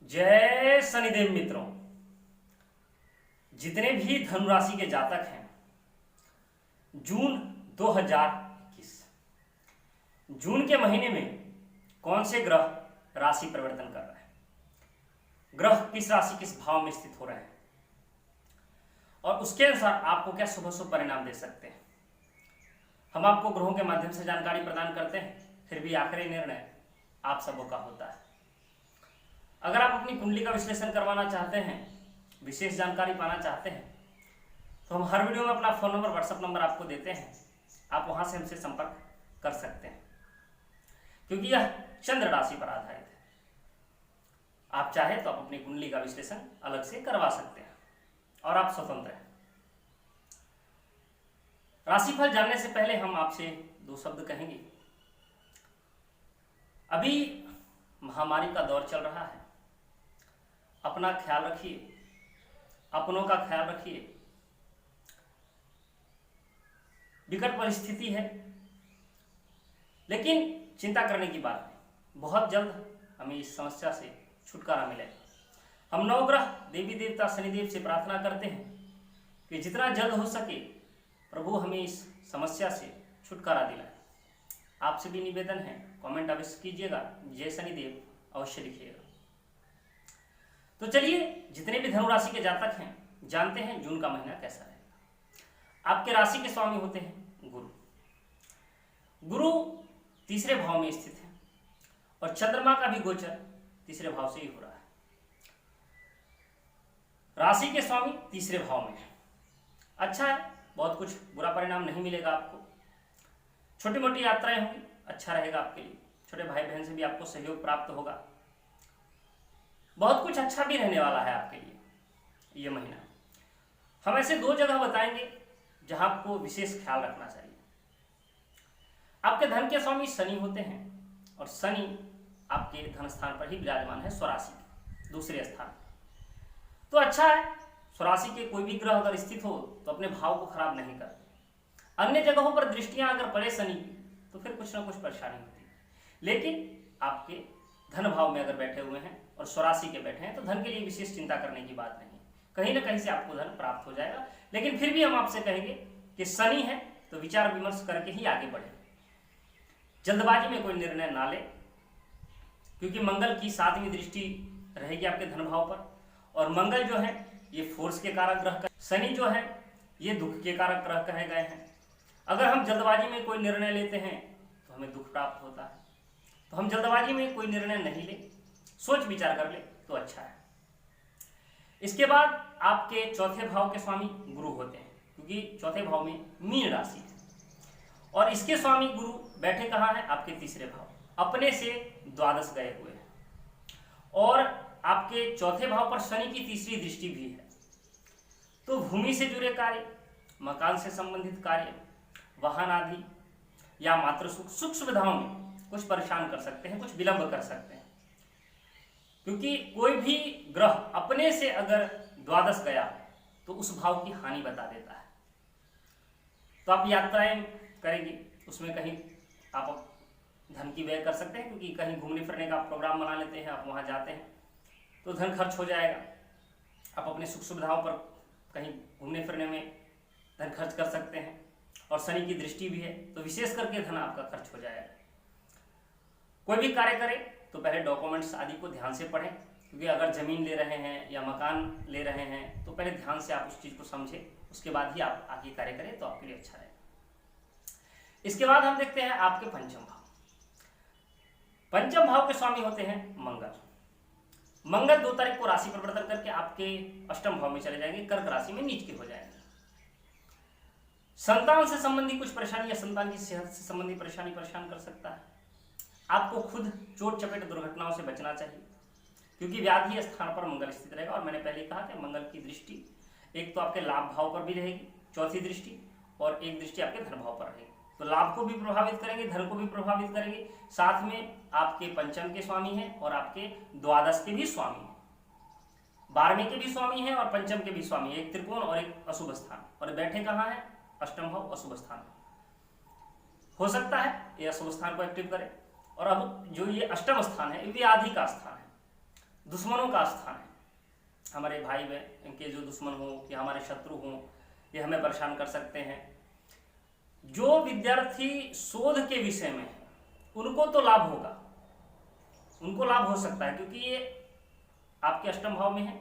जय शनिदेव मित्रों। जितने भी धनु राशि के जातक हैं, जून 2021 जून के महीने में कौन से ग्रह राशि परिवर्तन कर रहे हैं, ग्रह किस राशि किस भाव में स्थित हो रहे हैं और उसके अनुसार आपको क्या शुभ शुभ परिणाम दे सकते हैं। हम आपको ग्रहों के माध्यम से जानकारी प्रदान करते हैं, फिर भी आखिरी निर्णय आप सबों का होता है। अगर आप अपनी कुंडली का विश्लेषण करवाना चाहते हैं, विशेष जानकारी पाना चाहते हैं, तो हम हर वीडियो में अपना फोन नंबर व्हाट्सएप नंबर आपको देते हैं। आप वहां से हमसे संपर्क कर सकते हैं, क्योंकि यह चंद्र राशि पर आधारित है। आप चाहे तो आप अपनी कुंडली का विश्लेषण अलग से करवा सकते हैं और आप स्वतंत्र हैं। राशिफल जानने से पहले हम आपसे दो शब्द कहेंगे। अभी महामारी का दौर चल रहा है, अपना ख्याल रखिए, अपनों का ख्याल रखिए। विकट परिस्थिति है, लेकिन चिंता करने की बात नहीं, बहुत जल्द हमें इस समस्या से छुटकारा मिलेगा। हम नवग्रह देवी देवता शनिदेव से प्रार्थना करते हैं कि जितना जल्द हो सके प्रभु हमें इस समस्या से छुटकारा दिलाए। आपसे भी निवेदन है, कमेंट अवश्य कीजिएगा, जय शनिदेव अवश्य लिखिएगा। तो चलिए, जितने भी धनु राशि के जातक हैं जानते हैं जून का महीना कैसा रहेगा। आपके राशि के स्वामी होते हैं गुरु। गुरु तीसरे भाव में स्थित है और चंद्रमा का भी गोचर तीसरे भाव से ही हो रहा है। राशि के स्वामी तीसरे भाव में है, अच्छा है, बहुत कुछ बुरा परिणाम नहीं मिलेगा आपको। छोटी मोटी यात्राएं होंगी, अच्छा रहेगा आपके लिए। छोटे भाई बहन से भी आपको सहयोग प्राप्त होगा। बहुत कुछ अच्छा भी रहने वाला है आपके लिए ये महीना। हम ऐसे दो जगह बताएंगे जहां आपको विशेष ख्याल रखना चाहिए। आपके धन के स्वामी शनि होते हैं और शनि आपके धन स्थान पर ही विराजमान है, स्वराशि दूसरे स्थान। तो अच्छा है, स्वराशि के कोई भी ग्रह अगर स्थित हो तो अपने भाव को खराब नहीं करते। अन्य जगहों पर दृष्टियां अगर पड़े शनि तो फिर कुछ ना कुछ परेशानी होती है, लेकिन आपके धन भाव में अगर बैठे हुए हैं और स्वराशि के बैठे हैं तो धन के लिए विशेष चिंता करने की बात नहीं, कहीं ना कहीं से आपको धन प्राप्त हो जाएगा। लेकिन फिर भी हम आपसे कहेंगे कि शनि है तो विचार विमर्श करके ही आगे बढ़े, जल्दबाजी में कोई निर्णय ना ले, क्योंकि मंगल की 7वीं दृष्टि रहेगी आपके धन भाव पर। और मंगल जो है ये फोर्स के कारक ग्रह, शनि जो है ये दुख के कारक ग्रह कहे गए हैं। अगर हम जल्दबाजी में कोई निर्णय लेते हैं तो हमें दुख प्राप्त होता है। तो हम जल्दबाजी में कोई निर्णय नहीं ले, सोच विचार कर ले तो अच्छा है। इसके बाद आपके चौथे भाव के स्वामी गुरु होते हैं, क्योंकि चौथे भाव में मीन राशि है और इसके स्वामी गुरु बैठे कहाँ हैं, आपके तीसरे भाव, अपने से द्वादश गए हुए हैं। और आपके चौथे भाव पर शनि की तीसरी दृष्टि भी है। तो भूमि से जुड़े कार्य, मकान से संबंधित कार्य, वाहन आदि या मात्र सुख सुविधाओं में कुछ परेशान कर सकते हैं, कुछ विलंब कर सकते हैं, क्योंकि कोई भी ग्रह अपने से अगर द्वादश गया तो उस भाव की हानि बता देता है। तो आप यात्राएं करेंगे, उसमें कहीं आप धन की व्यय कर सकते हैं, क्योंकि कहीं घूमने फिरने का प्रोग्राम बना लेते हैं, आप वहां जाते हैं तो धन खर्च हो जाएगा। आप अपने सुख सुविधाओं पर कहीं घूमने फिरने में धन खर्च कर सकते हैं और शनि की दृष्टि भी है तो विशेष करके धन आपका खर्च हो जाएगा। कोई भी कार्य करें तो पहले डॉक्यूमेंट्स आदि को ध्यान से पढ़ें, क्योंकि अगर जमीन ले रहे हैं या मकान ले रहे हैं तो पहले ध्यान से आप उस चीज को समझें, उसके बाद ही आप आगे कार्य करें तो आपके लिए अच्छा रहेगा। इसके बाद हम देखते हैं आपके पंचम भाव। पंचम भाव के स्वामी होते हैं मंगल। मंगल 2 तारीख को राशि परिवर्तन करके आपके अष्टम भाव में चले जाएंगे, कर्क राशि में नीच के हो जाएंगे। संतान से संबंधी कुछ परेशानी या संतान की सेहत से संबंधी परेशानी परेशान कर सकता है। आपको खुद चोट चपेट दुर्घटनाओं से बचना चाहिए, क्योंकि व्याधि स्थान पर मंगल स्थित रहेगा। और मैंने पहले कहा कि मंगल की दृष्टि एक तो आपके लाभ भाव पर भी रहेगी, चौथी दृष्टि, और एक दृष्टि आपके धन भाव पर रहेगी। तो लाभ को भी प्रभावित करेंगे, धन को भी प्रभावित करेंगे, साथ में आपके पंचम के स्वामी हैं और आपके द्वादश के भी स्वामी हैं, 12वें के भी स्वामी हैं और पंचम के भी स्वामी, एक त्रिकोण और एक अशुभ स्थान, और बैठे कहाँ है, अष्टम भाव अशुभ स्थान। हो सकता है ये अशुभ स्थान को एक्टिव करे। और अब जो ये अष्टम स्थान है ये व्याधि का स्थान है, दुश्मनों का स्थान है। हमारे भाई बहन के जो दुश्मन हो या हमारे शत्रु हों, ये हमें परेशान कर सकते हैं। जो विद्यार्थी शोध के विषय में है उनको तो लाभ होगा, उनको लाभ हो सकता है, क्योंकि ये आपके अष्टम भाव में है,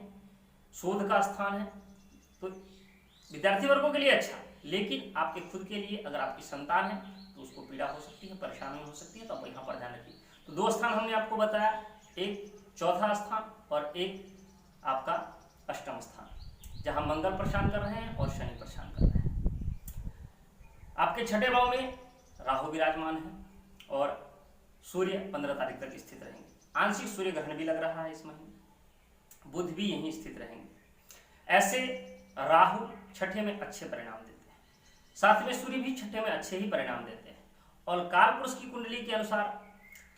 शोध का स्थान है, तो विद्यार्थी वर्गों के लिए अच्छा। लेकिन आपके खुद के लिए अगर आपकी संतान है तो उसको पीड़ा हो सकती है, परेशानी हो सकती है, तो आप यहाँ पर ध्यान रखिए। तो दो स्थान हमने आपको बताया, एक चौथा स्थान और एक आपका अष्टम स्थान, जहां मंगल परेशान कर रहे हैं और शनि परेशान कर रहे हैं। आपके छठे भाव में राहु विराजमान है और सूर्य 15 तारीख तक स्थित रहेंगे। आंशिक सूर्य ग्रहण भी लग रहा है इस महीने, बुध भी यहीं स्थित रहेंगे। ऐसे राहु छठे में अच्छे परिणाम देते हैं, साथ में सूर्य भी छठे में अच्छे ही परिणाम देते हैं। और काल पुरुष की कुंडली के अनुसार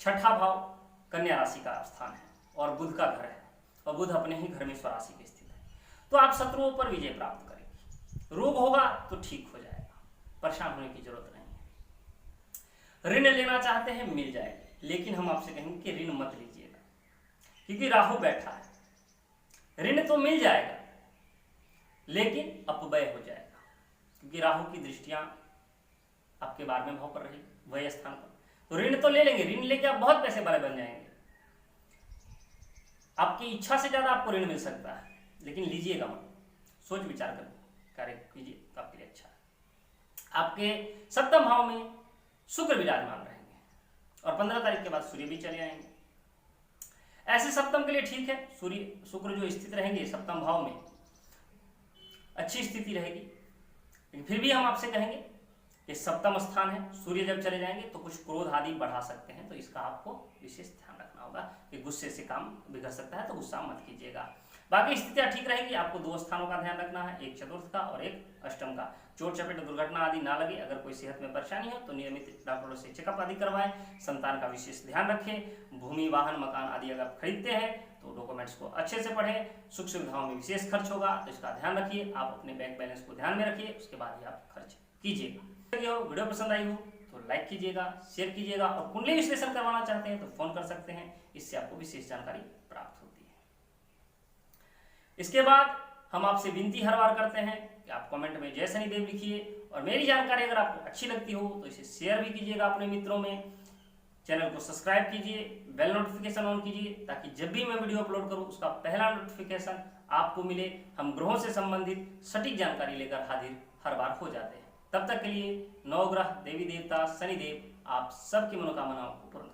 छठा भाव कन्या राशि का स्थान है और बुध का घर है, और बुध अपने ही घर में स्वराशि में स्थित है। तो आप शत्रुओं पर विजय प्राप्त करेंगे। रोग होगा तो ठीक हो जाएगा, परेशान होने की जरूरत नहीं है। ऋण लेना चाहते हैं मिल जाएगा, लेकिन हम आपसे कहेंगे कि ऋण मत लीजिएगा, क्योंकि राहु बैठा है। ऋण तो मिल जाएगा लेकिन अपव्यय हो जाएगा, क्योंकि राहु की दृष्टियां आपके 12वें भाव पर रही, वह स्थान पर। तो ऋण तो ले लेंगे, ऋण लेके आप बहुत पैसे वाले बन जाएंगे, आपकी इच्छा से ज्यादा आपको ऋण मिल सकता है, लेकिन लीजिएगा मत, सोच विचार कर कार्य कीजिए तो आपके लिए अच्छा है। आपके सप्तम भाव में शुक्र विराजमान रहेंगे और 15 तारीख के बाद सूर्य भी चले आएंगे। ऐसे सप्तम के लिए ठीक है, सूर्य शुक्र जो स्थित रहेंगे सप्तम भाव में, अच्छी स्थिति रहेगी। लेकिन फिर भी हम आपसे कहेंगे कि सप्तम स्थान है, सूर्य जब चले जाएंगे तो कुछ क्रोध आदि बढ़ा सकते हैं, तो इसका आपको विशेष ध्यान रखना होगा कि गुस्से से काम बिगड़ सकता है, तो गुस्सा मत कीजिएगा। बाकी स्थितियां ठीक रहेगी। आपको दो स्थानों का ध्यान रखना है, एक चतुर्थ का और एक अष्टम का। चोट चपेट दुर्घटना आदि ना लगे। अगर कोई सेहत में परेशानी हो तो नियमित डॉक्टरों से चेकअप आदि करवाएं। संतान का विशेष ध्यान रखें। भूमि वाहन मकान आदि अगर खरीदते हैं तो डॉक्यूमेंट्स को अच्छे से पढ़ें। सुख सुविधाओं में विशेष खर्च होगा तो इसका ध्यान रखिए। आप अपने बैंक बैलेंस को ध्यान में रखिए, उसके बाद ही आप खर्च कीजिएगा। वीडियो पसंद आई हो तो लाइक कीजिएगा, शेयर कीजिएगा, और कुंडली विश्लेषण करवाना चाहते हैं तो फोन कर सकते हैं, इससे आपको विशेष जानकारी प्राप्त होती है। इसके बाद हम आपसे विनती हर बार करते हैं कि आप कमेंट में जय शनिदेव लिखिए, और मेरी जानकारी अगर आपको अच्छी लगती हो तो इसे शेयर भी कीजिएगा अपने मित्रों में। चैनल को सब्सक्राइब कीजिए, बेल नोटिफिकेशन ऑन कीजिए, ताकि जब भी मैं वीडियो अपलोड करूं उसका पहला नोटिफिकेशन आपको मिले। हम ग्रहों से संबंधित सटीक जानकारी लेकर हाजिर हर बार हो जाते हैं। तब तक के लिए नवग्रह देवी देवता शनिदेव आप सबकी मनोकामनाओं को पूर्ण